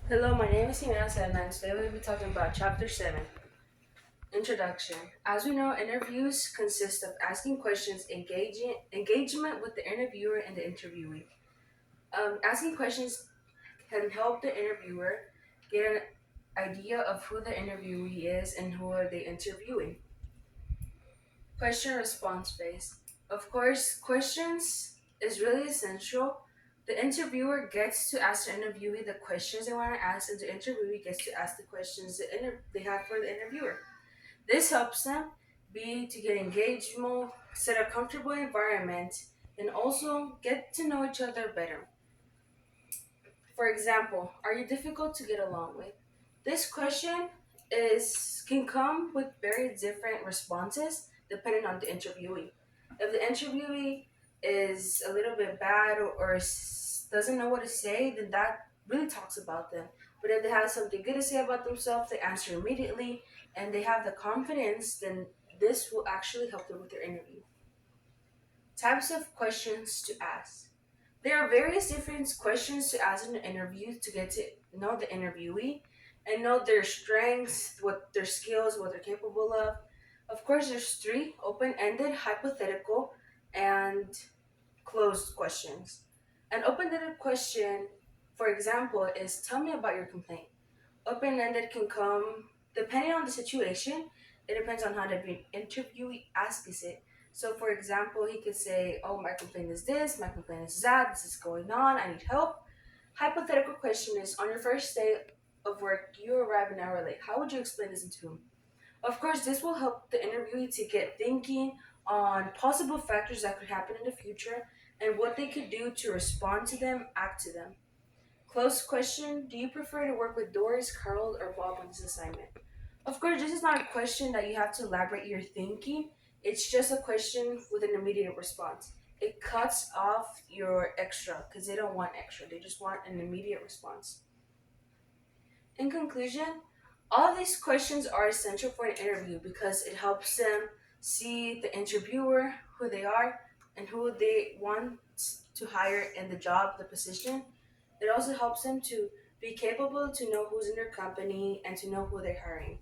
Hello, my name is Inez, and today we'll be talking about Chapter 7 Introduction. As we know, interviews consist of asking questions, engagement with the interviewer and the interviewee. Asking questions can help the interviewer get an idea of who the interviewee is and who are they interviewing. Question response phase. Of course, questions is really essential. The interviewer gets to ask the interviewee the questions they want to ask, and the interviewee gets to ask the questions they have for the interviewer. This helps them be to get engaged more, set a comfortable environment, and also get to know each other better. For example, are you difficult to get along with? This question is can come with very different responses depending on the interviewee. If the interviewee is a little bit bad or doesn't know what to say, then that really talks about them. But if they have something good to say about themselves, they answer immediately and they have the confidence, then this will actually help them with their interview. Types of questions to ask. There are various different questions to ask in an interview to get to know the interviewee and know their strengths, what their skills, what they're capable of. Of course, there's three open-ended, hypothetical, and closed questions. An open-ended question, for example, is tell me about your complaint. Open-ended can come depending on the situation. It depends on how the interviewee asks it. So, for example, he could say, "Oh, my complaint is this. My complaint is that. This is going on. I need help." Hypothetical question is on your first day of work, you arrive an hour late. How would you explain this to him? Of course, this will help the interviewee to get thinking on possible factors that could happen in the future and what they could do to respond to them, act to them. Close question. Do you prefer to work with Doris, Carl, or Bob on this assignment? Of course, this is not a question that you have to elaborate your thinking. It's just a question with an immediate response. It cuts off your extra because they don't want extra. They just want an immediate response. In conclusion, all these questions are essential for an interview because it helps them see the interviewer, who they are, and who they want to hire in the job, the position. It also helps them to be capable to know who's in their company and to know who they're hiring.